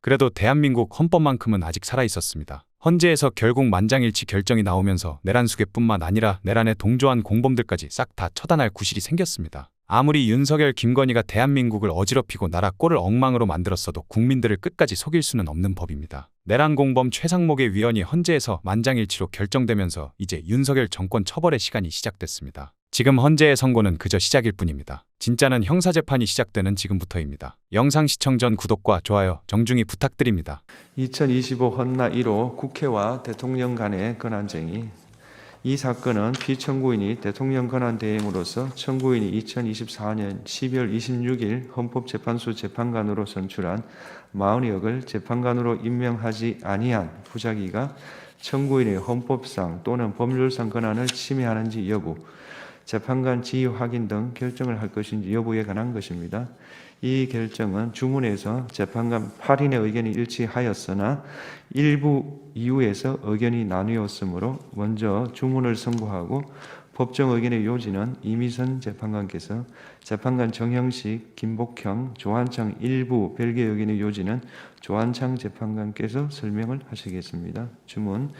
그래도 대한민국 헌법만큼은 아직 살아있었습니다. 헌재에서 결국 만장일치 결정이 나오면서 내란수괴뿐만 아니라 내란에 동조한 공범들까지 싹 다 처단할 구실이 생겼습니다. 아무리 윤석열, 김건희가 대한민국을 어지럽히고 나라 꼴을 엉망으로 만들었어도 국민들을 끝까지 속일 수는 없는 법입니다. 내란 공범 최상목의 위헌이 헌재에서 만장일치로 결정되면서 이제 윤석열 정권 처벌의 시간이 시작됐습니다. 지금 헌재의 선고는 그저 시작일 뿐입니다. 진짜는 형사재판이 시작되는 지금부터입니다. 영상 시청 전 구독과 좋아요 정중히 부탁드립니다. 2025 헌나 1호 국회와 대통령 간의 권한쟁의. 이 사건은 피청구인이 대통령 권한대행으로서 청구인이 2024년 12월 26일 헌법재판소 재판관으로 선출한 마흔여을 재판관으로 임명하지 아니한 부작위가 청구인의 헌법상 또는 법률상 권한을 침해하는지 여부, 재판관 지위 확인 등 결정을 할 것인지 여부에 관한 것입니다. 이 결정은 주문에서 재판관 8인의 의견이 일치하였으나 일부 이유에서 의견이 나뉘었으므로 먼저 주문을 선고하고 법정 의견의 요지는 이미선 재판관께서, 재판관 정형식, 김복형, 조한창 일부 별개 의견의 요지는 조한창 재판관께서 설명을 하시겠습니다. 주문.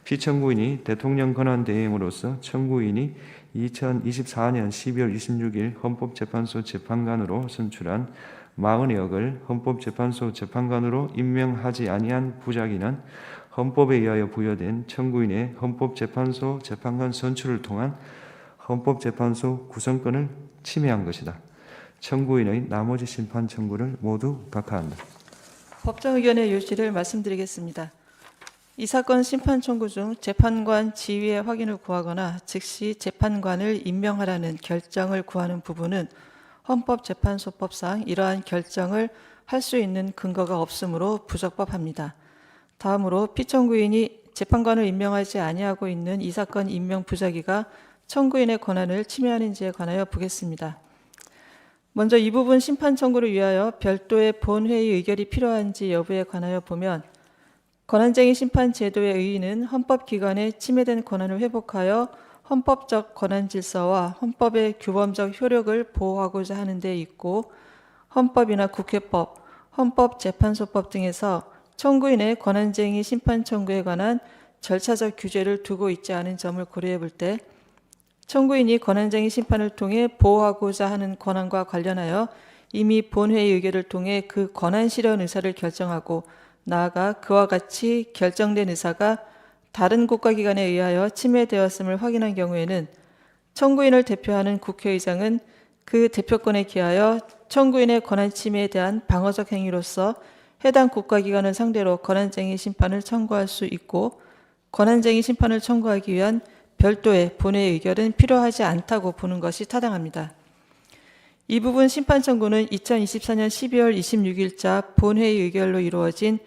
피청구인이 대통령 권한대행으로서 청구인이 2024년 12월 26일 헌법재판소 재판관으로 선출한 마흔여을 헌법재판소 재판관으로 임명하지 아니한 부작위는 헌법에 의하여 부여된 청구인의 헌법재판소 재판관 선출을 통한 헌법재판소 구성권을 침해한 것이다. 청구인의 나머지 심판 청구를 모두 각하한다. 법정 의견의 요지를 말씀드리겠습니다. 이 사건 심판 청구 중 재판관 지위의 확인을 구하거나 즉시 재판관을 임명하라는 결정을 구하는 부분은 헌법재판소법상 이러한 결정을 할 수 있는 근거가 없으므로 부적법합니다. 다음으로 피청구인이 재판관을 임명하지 아니하고 있는 이 사건 임명 부작위가 청구인의 권한을 침해하는지에 관하여 보겠습니다. 먼저 이 부분 심판 청구를 위하여 별도의 본회의 의결이 필요한지 여부에 관하여 보면, 권한쟁의 심판 제도의 의의는 헌법기관의 침해된 권한을 회복하여 헌법적 권한 질서와 헌법의 규범적 효력을 보호하고자 하는 데 있고, 헌법이나 국회법, 헌법재판소법 등에서 청구인의 권한쟁의 심판 청구에 관한 절차적 규제를 두고 있지 않은 점을 고려해 볼 때, 청구인이 권한쟁의 심판을 통해 보호하고자 하는 권한과 관련하여 이미 본회의 의결을 통해 그 권한 실현 의사를 결정하고, 나아가 그와 같이 결정된 의사가 다른 국가기관에 의하여 침해되었음을 확인한 경우에는 청구인을 대표하는 국회의장은 그 대표권에 기하여 청구인의 권한 침해에 대한 방어적 행위로서 해당 국가기관을 상대로 권한쟁의 심판을 청구할 수 있고, 권한쟁의 심판을 청구하기 위한 별도의 본회의 의결은 필요하지 않다고 보는 것이 타당합니다. 이 부분 심판 청구는 2024년 12월 26일자 본회의 의결로 이루어진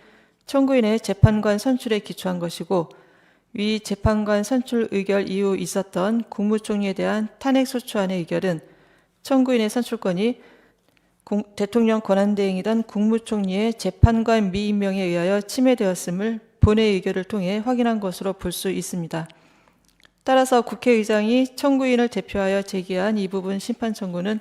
청구인의 재판관 선출에 기초한 것이고, 위 재판관 선출 의결 이후 있었던 국무총리에 대한 탄핵소추안의 의결은 청구인의 선출권이 대통령 권한대행이던 국무총리의 재판관 미임명에 의하여 침해되었음을 본회의 의결을 통해 확인한 것으로 볼 수 있습니다. 따라서 국회의장이 청구인을 대표하여 제기한 이 부분 심판 청구는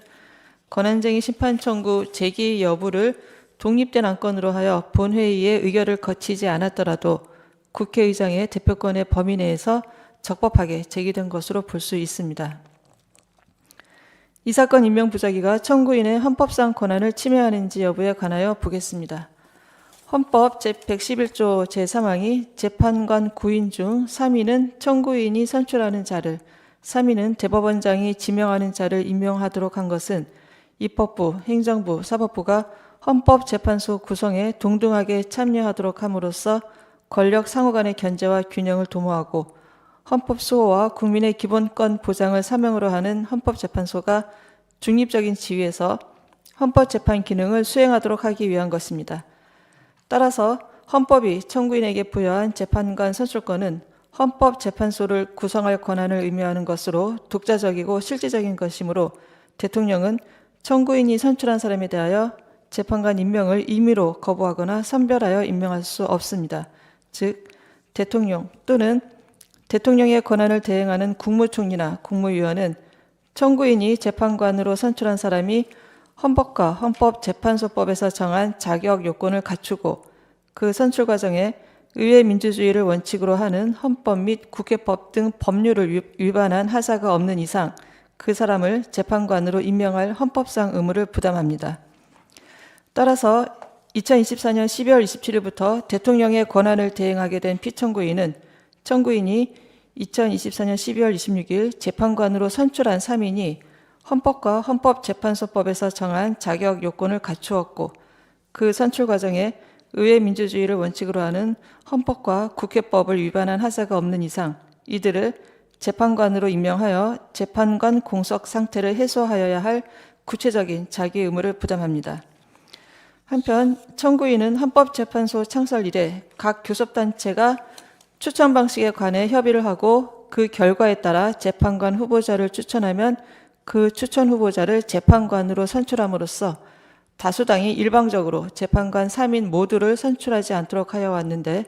권한쟁의 심판 청구 제기 여부를 독립된 안건으로 하여 본회의의 의결을 거치지 않았더라도 국회의장의 대표권의 범위 내에서 적법하게 제기된 것으로 볼 수 있습니다. 이 사건 임명 부작위가 청구인의 헌법상 권한을 침해하는지 여부에 관하여 보겠습니다. 헌법 제111조 제3항이 재판관 9인 중 3인은 청구인이 선출하는 자를, 3인은 대법원장이 지명하는 자를 임명하도록 한 것은 입법부, 행정부, 사법부가 헌법재판소 구성에 동등하게 참여하도록 함으로써 권력 상호 간의 견제와 균형을 도모하고 헌법 수호와 국민의 기본권 보장을 사명으로 하는 헌법재판소가 중립적인 지위에서 헌법재판 기능을 수행하도록 하기 위한 것입니다. 따라서 헌법이 청구인에게 부여한 재판관 선출권은 헌법재판소를 구성할 권한을 의미하는 것으로 독자적이고 실질적인 것이므로 대통령은 청구인이 선출한 사람에 대하여 재판관 임명을 임의로 거부하거나 선별하여 임명할 수 없습니다. 즉, 대통령 또는 대통령의 권한을 대행하는 국무총리나 국무위원은 청구인이 재판관으로 선출한 사람이 헌법과 헌법재판소법에서 정한 자격 요건을 갖추고 그 선출 과정에 의회 민주주의를 원칙으로 하는 헌법 및 국회법 등 법률을 위반한 하사가 없는 이상 그 사람을 재판관으로 임명할 헌법상 의무를 부담합니다. 따라서 2024년 12월 27일부터 대통령의 권한을 대행하게 된 피청구인은 청구인이 2024년 12월 26일 재판관으로 선출한 3인이 헌법과 헌법재판소법에서 정한 자격 요건을 갖추었고 그 선출 과정에 의회 민주주의를 원칙으로 하는 헌법과 국회법을 위반한 하사가 없는 이상 이들을 재판관으로 임명하여 재판관 공석 상태를 해소하여야 할 구체적인 자기 의무를 부담합니다. 한편 청구인은 헌법재판소 창설 이래 각 교섭단체가 추천 방식에 관해 협의를 하고 그 결과에 따라 재판관 후보자를 추천하면 그 추천 후보자를 재판관으로 선출함으로써 다수당이 일방적으로 재판관 3인 모두를 선출하지 않도록 하여 왔는데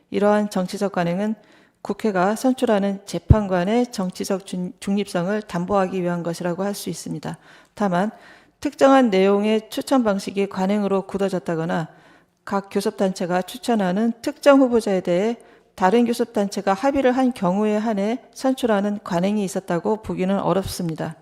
이러한 정치적 관행은 국회가 선출하는 재판관의 정치적 중립성을 담보하기 위한 것이라고 할 수 있습니다. 다만 특정한 내용의 추천 방식이 관행으로 굳어졌다거나 각 교섭단체가 추천하는 특정 후보자에 대해 다른 교섭단체가 합의를 한 경우에 한해 선출하는 관행이 있었다고 보기는 어렵습니다.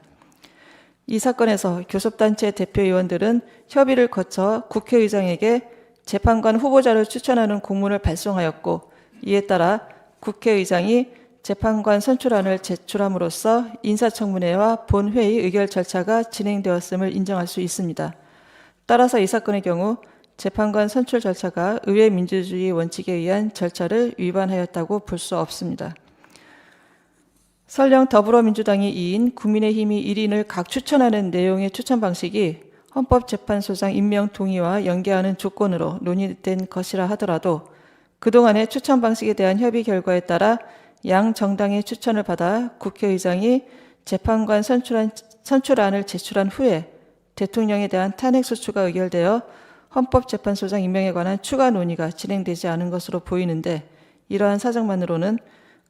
이 사건에서 교섭단체 대표위원들은 협의를 거쳐 국회의장에게 재판관 후보자를 추천하는 공문을 발송하였고 이에 따라 국회의장이 재판관 선출안을 제출함으로써 인사청문회와 본회의 의결 절차가 진행되었음을 인정할 수 있습니다. 따라서 이 사건의 경우 재판관 선출 절차가 의회 민주주의 원칙에 의한 절차를 위반하였다고 볼 수 없습니다. 설령 더불어민주당이 2인, 국민의힘이 1인을 각 추천하는 내용의 추천 방식이 헌법재판소장 임명 동의와 연계하는 조건으로 논의된 것이라 하더라도 그동안의 추천 방식에 대한 협의 결과에 따라 양 정당의 추천을 받아 국회의장이 재판관 선출안을 제출한 후에 대통령에 대한 탄핵소추가 의결되어 헌법재판소장 임명에 관한 추가 논의가 진행되지 않은 것으로 보이는데 이러한 사정만으로는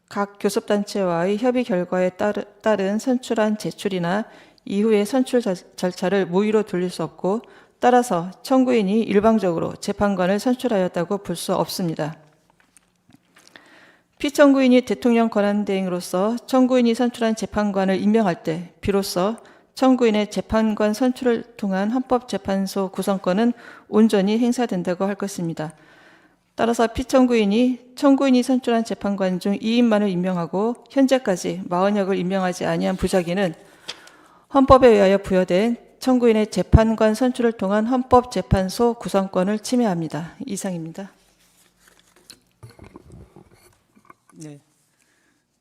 각 교섭단체와의 협의 결과에 따른 선출안 제출이나 이후의 선출 절차를 무의로 돌릴 수 없고 따라서 청구인이 일방적으로 재판관을 선출하였다고 볼 수 없습니다. 피청구인이 대통령 권한대행으로서 청구인이 선출한 재판관을 임명할 때 비로소 청구인의 재판관 선출을 통한 헌법재판소 구성권은 온전히 행사된다고 할 것입니다. 따라서 피청구인이 청구인이 선출한 재판관 중 2인만을 임명하고 현재까지 40역을 임명하지 아니한 부작위는 헌법에 의하여 부여된 청구인의 재판관 선출을 통한 헌법재판소 구성권을 침해합니다. 이상입니다. 네.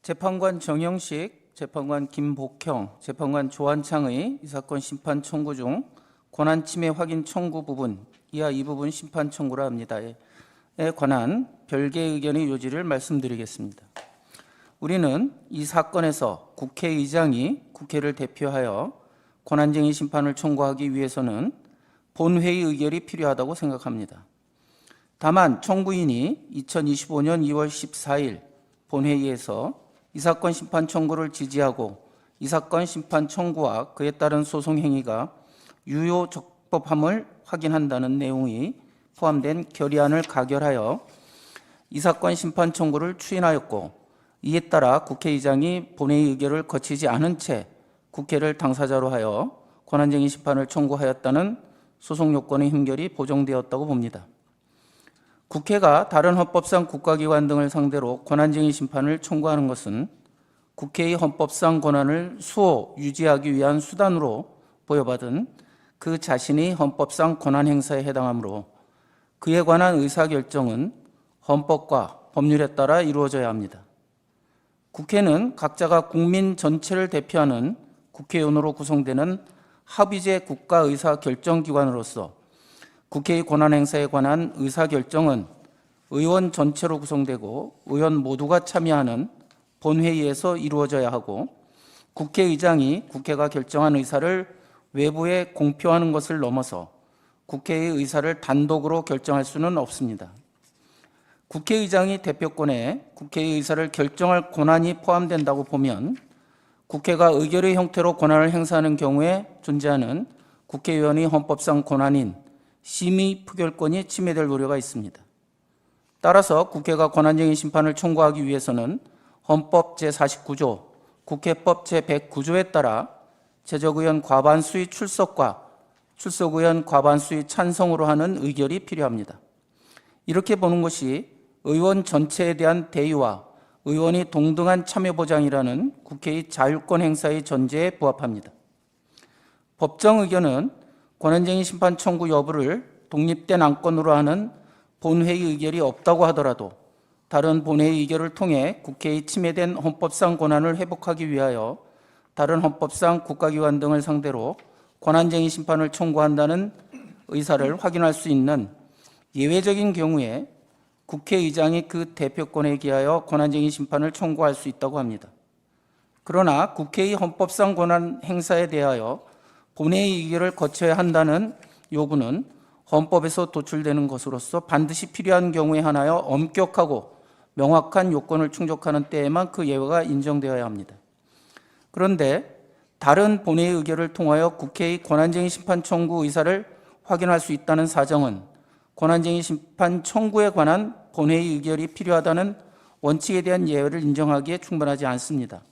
재판관 정영식, 재판관 김복형, 재판관 조한창의 이 사건 심판 청구 중 권한 침해 확인 청구 부분 이하 이 부분 심판 청구라 합니다에 관한 별개의 의견의 요지를 말씀드리겠습니다. 우리는 이 사건에서 국회의장이 국회를 대표하여 권한쟁의 심판을 청구하기 위해서는 본회의 의결이 필요하다고 생각합니다. 다만 청구인이 2025년 2월 14일 본회의에서 이 사건 심판 청구를 지지하고 이 사건 심판 청구와 그에 따른 소송 행위가 유효 적법함을 확인한다는 내용이 포함된 결의안을 가결하여 이 사건 심판 청구를 추인하였고 이에 따라 국회의장이 본회의 의결을 거치지 않은 채 국회를 당사자로 하여 권한쟁의 심판을 청구하였다는 소송 요건의 힘결이 보정되었다고 봅니다. 국회가 다른 헌법상 국가기관 등을 상대로 권한쟁의 심판을 청구하는 것은 국회의 헌법상 권한을 수호 유지하기 위한 수단으로 보여받은 그 자신의 헌법상 권한 행사에 해당하므로 그에 관한 의사결정은 헌법과 법률에 따라 이루어져야 합니다. 국회는 각자가 국민 전체를 대표하는 국회의원으로 구성되는 합의제 국가의사결정기관으로서 국회의 권한 행사에 관한 의사결정은 의원 전체로 구성되고 의원 모두가 참여하는 본회의에서 이루어져야 하고 국회의장이 국회가 결정한 의사를 외부에 공표하는 것을 넘어서 국회의 의사를 단독으로 결정할 수는 없습니다. 국회의장이 대표권에 국회의 의사를 결정할 권한이 포함된다고 보면 국회가 의결의 형태로 권한을 행사하는 경우에 존재하는 국회의원의 헌법상 권한인 심의 표결권이 침해될 우려가 있습니다. 따라서 국회가 권한쟁의 심판을 청구하기 위해서는 헌법 제49조, 국회법 제109조에 따라 제적의원 과반수의 출석과 출석의원 과반수의 찬성으로 하는 의결이 필요합니다. 이렇게 보는 것이 의원 전체에 대한 대의와 의원이 동등한 참여 보장이라는 국회의 자율권 행사의 전제에 부합합니다. 법정 의견은 권한쟁의 심판 청구 여부를 독립된 안건으로 하는 본회의 의결이 없다고 하더라도 다른 본회의 의결을 통해 국회의 침해된 헌법상 권한을 회복하기 위하여 다른 헌법상 국가기관 등을 상대로 권한쟁의 심판을 청구한다는 의사를 확인할 수 있는 예외적인 경우에 국회의장이 그 대표권에 기하여 권한쟁의 심판을 청구할 수 있다고 합니다. 그러나 국회의 헌법상 권한 행사에 대하여 본회의 의결을 거쳐야 한다는 요구는 헌법에서 도출되는 것으로서 반드시 필요한 경우에 한하여 엄격하고 명확한 요건을 충족하는 때에만 그 예외가 인정되어야 합니다. 그런데 다른 본회의 의결을 통하여 국회의 권한쟁의 심판 청구 의사를 확인할 수 있다는 사정은 권한쟁의 심판 청구에 관한 본회의 의결이 필요하다는 원칙에 대한 예외를 인정하기에 충분하지 않습니다.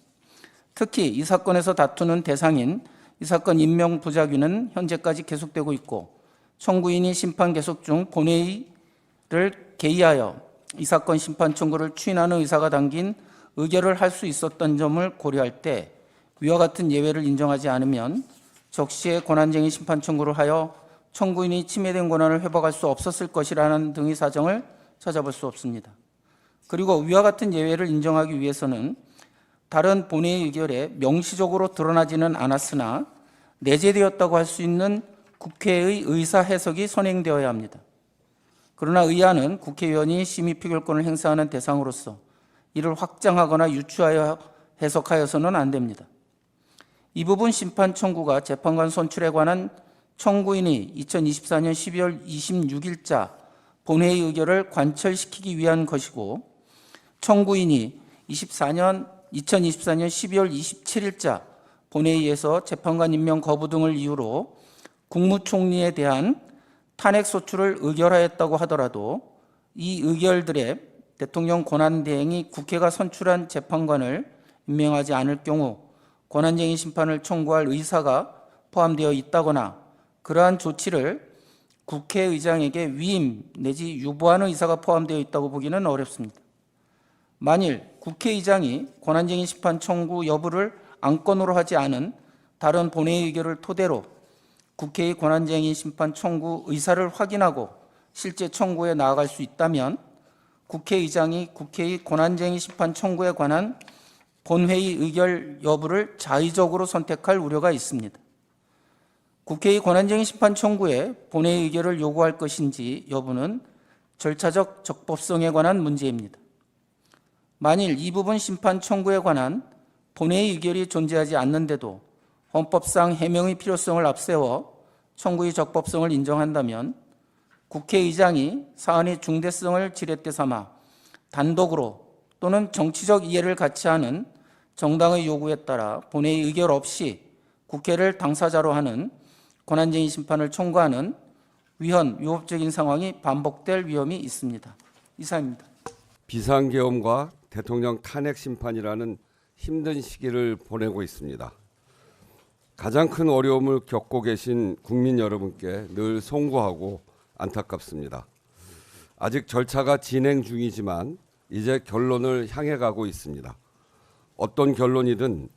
특히 이 사건에서 다투는 대상인 이 사건 임명 부작위는 현재까지 계속되고 있고 청구인이 심판 계속 중 본회의를 개의하여 이 사건 심판 청구를 추인하는 의사가 담긴 의결을 할 수 있었던 점을 고려할 때 위와 같은 예외를 인정하지 않으면 적시에 권한쟁의 심판 청구를 하여 청구인이 침해된 권한을 회복할 수 없었을 것이라는 등의 사정을 찾아볼 수 없습니다. 그리고 위와 같은 예외를 인정하기 위해서는 다른 본회의 의결에 명시적으로 드러나지는 않았으나 내재되었다고 할 수 있는 국회의 의사 해석이 선행되어야 합니다. 그러나 의안은 국회의원이 심의 표결권을 행사하는 대상으로서 이를 확장하거나 유추하여 해석하여서는 안 됩니다. 이 부분 심판 청구가 재판관 선출에 관한 청구인이 2024년 12월 26일자 본회의 의결을 관철시키기 위한 것이고 청구인이 2024년 12월 27일자 본회의에서 재판관 임명 거부 등을 이유로 국무총리에 대한 탄핵 소추를 의결하였다고 하더라도 이 의결들의 대통령 권한대행이 국회가 선출한 재판관을 임명하지 않을 경우 권한쟁의 심판을 청구할 의사가 포함되어 있다거나 그러한 조치를 국회의장에게 위임 내지 유보하는 의사가 포함되어 있다고 보기는 어렵습니다. 만일 국회의장이 권한쟁의 심판 청구 여부를 안건으로 하지 않은 다른 본회의 의결을 토대로 국회의 권한쟁의 심판 청구 의사를 확인하고 실제 청구에 나아갈 수 있다면 국회의장이 국회의 권한쟁의 심판 청구에 관한 본회의 의결 여부를 자의적으로 선택할 우려가 있습니다. 국회의 권한쟁의 심판 청구에 본회의 의결을 요구할 것인지 여부는 절차적 적법성에 관한 문제입니다. 만일 이 부분 심판 청구에 관한 본회의 의결이 존재하지 않는데도 헌법상 해명의 필요성을 앞세워 청구의 적법성을 인정한다면 국회의장이 사안의 중대성을 지렛대 삼아 단독으로 또는 정치적 이해를 갖지 않은 정당의 요구에 따라 본회의 의결 없이 국회를 당사자로 하는 권한쟁의 심판을 청구하는 위헌위법적인 상황이 반복될 위험이 있습니다. 이상입니다. 비상계엄과 대통령 탄핵 심판이라는 힘든 시기를 보내고 있습니다. 가장 큰 어려움을 겪고 계신 국민 여러분께 늘 송구하고 안타깝습니다. 아직 절차가 진행 중이지만 이제 결론을 향해 가고 있습니다. 어떤 결론이든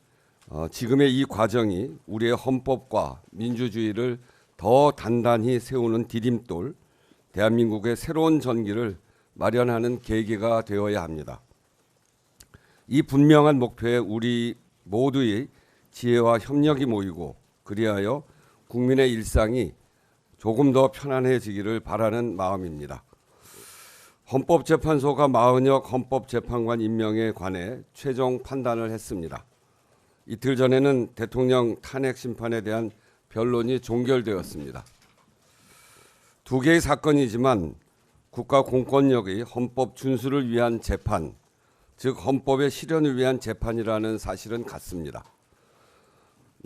지금의 이 과정이 우리의 헌법과 민주주의를 더 단단히 세우는 디딤돌, 대한민국의 새로운 전기를 마련하는 계기가 되어야 합니다. 이 분명한 목표에 우리 모두의 지혜와 협력이 모이고 그리하여 국민의 일상이 조금 더 편안해지기를 바라는 마음입니다. 헌법재판소가 마은혁 헌법재판관 임명에 관해 최종 판단을 했습니다. 이틀 전에는 대통령 탄핵 심판에 대한 변론이 종결되었습니다. 두 개의 사건이지만 국가 공권력의 헌법 준수를 위한 재판, 즉 헌법의 실현을 위한 재판이라는 사실은 같습니다.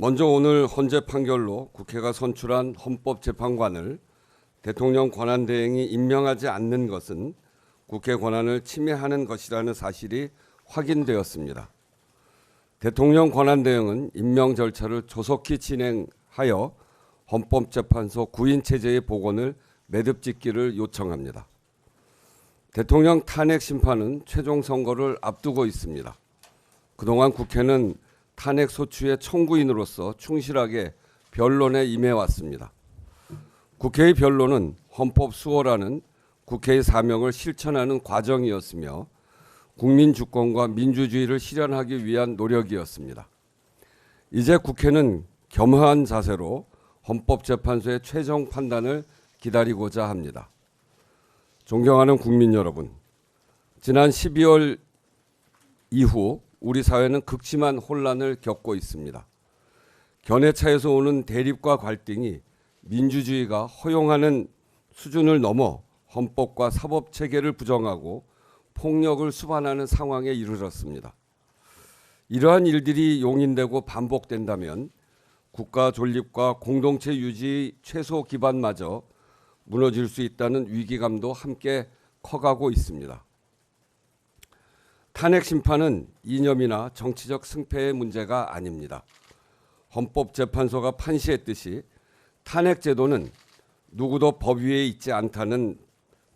먼저 오늘 헌재 판결로 국회가 선출한 헌법재판관을 대통령 권한대행이 임명하지 않는 것은 국회 권한을 침해하는 것이라는 사실이 확인되었습니다. 대통령 권한대행은 임명 절차를 조속히 진행하여 헌법재판소 구인 체제의 복원을 매듭짓기를 요청합니다. 대통령 탄핵 심판은 최종 선거를 앞두고 있습니다. 그동안 국회는 탄핵 소추의 청구인으로서 충실하게 변론에 임해왔습니다. 국회의 변론은 헌법 수호라는 국회의 사명을 실천하는 과정이었으며 국민 주권과 민주주의를 실현하기 위한 노력이었습니다. 이제 국회는 겸허한 자세로 헌법재판소의 최종 판단을 기다리고자 합니다. 존경하는 국민 여러분, 지난 12월 이후 우리 사회는 극심한 혼란을 겪고 있습니다. 견해차에서 오는 대립과 갈등이 민주주의가 허용하는 수준을 넘어 헌법과 사법체계를 부정하고 폭력을 수반하는 상황에 이르렀습니다. 이러한 일들이 용인되고 반복된다면 국가 존립과 공동체 유지의 최소 기반마저 무너질 수 있다는 위기감도 함께 커가고 있습니다. 탄핵 심판은 이념이나 정치적 승패의 문제가 아닙니다. 헌법재판소가 판시했듯이 탄핵 제도는 누구도 법 위에 있지 않다는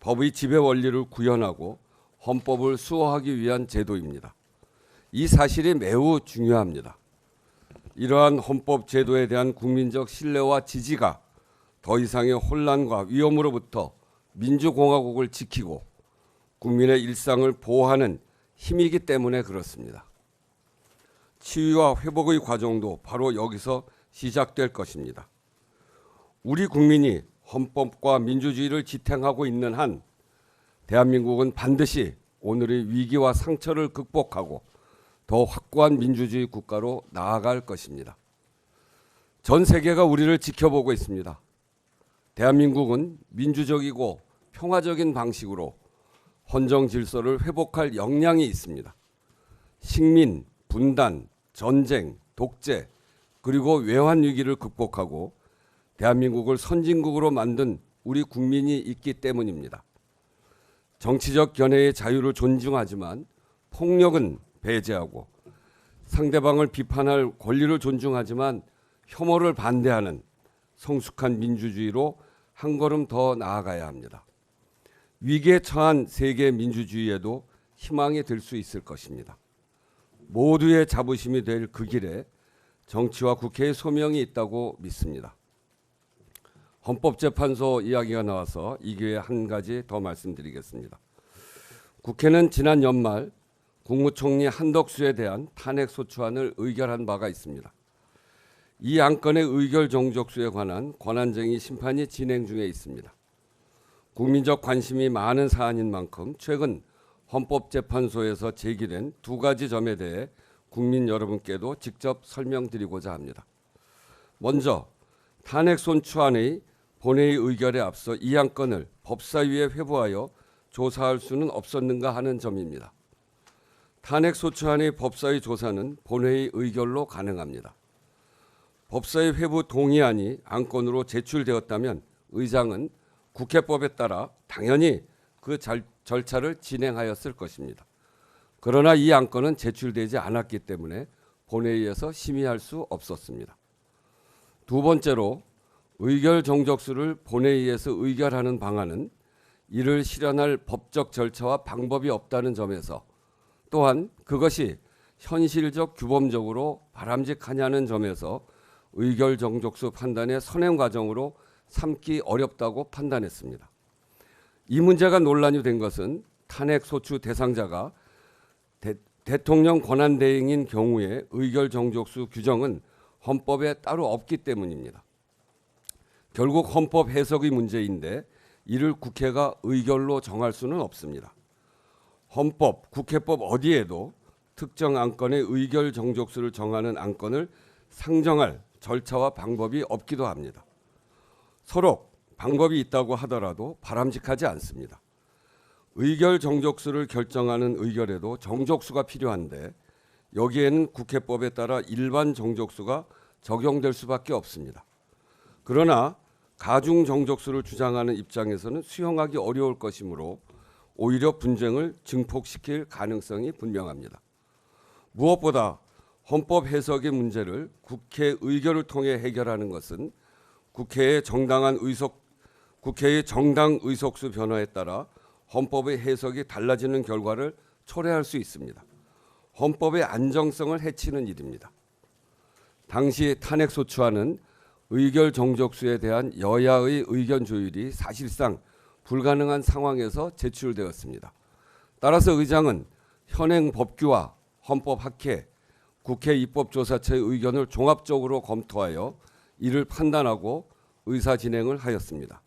법의 지배 원리를 구현하고 헌법을 수호하기 위한 제도입니다. 이 사실이 매우 중요합니다. 이러한 헌법 제도에 대한 국민적 신뢰와 지지가 더 이상의 혼란과 위험으로부터 민주공화국을 지키고 국민의 일상을 보호하는 힘이기 때문에 그렇습니다. 치유와 회복의 과정도 바로 여기서 시작될 것입니다. 우리 국민이 헌법과 민주주의를 지탱하고 있는 한 대한민국은 반드시 오늘의 위기와 상처를 극복하고 더 확고한 민주주의 국가로 나아갈 것입니다. 전 세계가 우리를 지켜보고 있습니다. 대한민국은 민주적이고 평화적인 방식으로 헌정 질서를 회복할 역량이 있습니다. 식민, 분단, 전쟁, 독재, 그리고 외환 위기를 극복하고 대한민국을 선진국으로 만든 우리 국민이 있기 때문입니다. 정치적 견해의 자유를 존중하지만 폭력은 배제하고 상대방을 비판할 권리를 존중하지만 혐오를 반대하는 성숙한 민주주의로 한 걸음 더 나아가야 합니다. 위기에 처한 세계 민주주의에도 희망이 될 수 있을 것입니다. 모두의 자부심이 될 그 길에 정치와 국회의 소명이 있다고 믿습니다. 헌법재판소 이야기가 나와서 이 기회에 한 가지 더 말씀드리겠습니다. 국회는 지난 연말 국무총리 한덕수에 대한 탄핵소추안을 의결한 바가 있습니다. 이 안건의 의결 정족수에 관한 권한쟁의 심판이 진행 중에 있습니다. 국민적 관심이 많은 사안인 만큼 최근 헌법재판소에서 제기된 두 가지 점에 대해 국민 여러분께도 직접 설명드리고자 합니다. 먼저 탄핵소추안의 본회의 의결에 앞서 이 안건을 법사위에 회부하여 조사할 수는 없었는가 하는 점입니다. 탄핵소추안의 법사위 조사는 본회의 의결로 가능합니다. 법사위 회부 동의안이 안건으로 제출되었다면 의장은 국회법에 따라 당연히 그 절차를 진행하였을 것입니다. 그러나 이 안건은 제출되지 않았기 때문에 본회의에서 심의할 수 없었습니다. 두 번째로 의결 정족수를 본회의에서 의결하는 방안은 이를 실현할 법적 절차와 방법이 없다는 점에서 또한 그것이 현실적 규범적으로 바람직하냐는 점에서 의결 정족수 판단의 선행 과정으로 삼기 어렵다고 판단했습니다. 이 문제가 논란이 된 것은 탄핵 소추 대상자가 대통령 권한대행인 경우에 의결 정족수 규정은 헌법에 따로 없기 때문입니다. 결국 헌법 해석의 문제인데 이를 국회가 의결로 정할 수는 없습니다. 헌법, 국회법 어디에도 특정 안건의 의결 정족수를 정하는 안건을 상정할 절차와 방법이 없기도 합니다. 서로 방법이 있다고 하더라도 바람직하지 않습니다. 의결 정족수를 결정하는 의결에도 정족수가 필요한데 여기에는 국회법에 따라 일반 정족수가 적용될 수밖에 없습니다. 그러나 가중 정족수를 주장하는 입장에서는 수용하기 어려울 것이므로 오히려 분쟁을 증폭시킬 가능성이 분명합니다. 무엇보다 헌법 해석의 문제를 국회 의결을 통해 해결하는 것은 국회의 정당 의석수 변화에 따라 헌법의 해석이 달라지는 결과를 초래할 수 있습니다. 헌법의 안정성을 해치는 일입니다. 당시 탄핵소추안은 의결 정족수에 대한 여야의 의견 조율이 사실상 불가능한 상황에서 제출되었습니다. 따라서 의장은 현행 법규와 헌법학회, 국회 입법조사처의 의견을 종합적으로 검토하여 이를 판단하고 의사 진행을 하였습니다.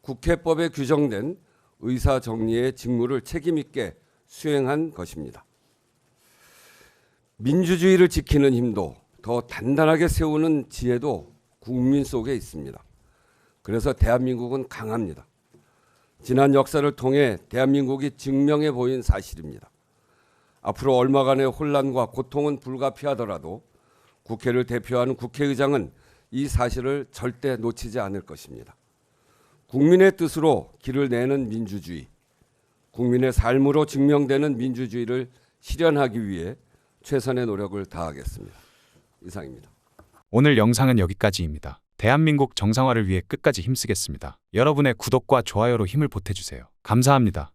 국회법에 규정된 의사 정리의 직무를 책임 있게 수행한 것입니다. 민주주의를 지키는 힘도 더 단단하게 세우는 지혜도 국민 속에 있습니다. 그래서 대한민국은 강합니다. 지난 역사를 통해 대한민국이 증명해 보인 사실입니다. 앞으로 얼마간의 혼란과 고통은 불가피하더라도 국회를 대표하는 국회의장은 이 사실을 절대 놓치지 않을 것입니다. 국민의 뜻으로 길을 내는 민주주의, 국민의 삶으로 증명되는 민주주의를 실현하기 위해 최선의 노력을 다하겠습니다. 이상입니다. 오늘 영상은 여기까지입니다. 대한민국 정상화를 위해 끝까지 힘쓰겠습니다. 여러분의 구독과 좋아요로 힘을 보태주세요. 감사합니다.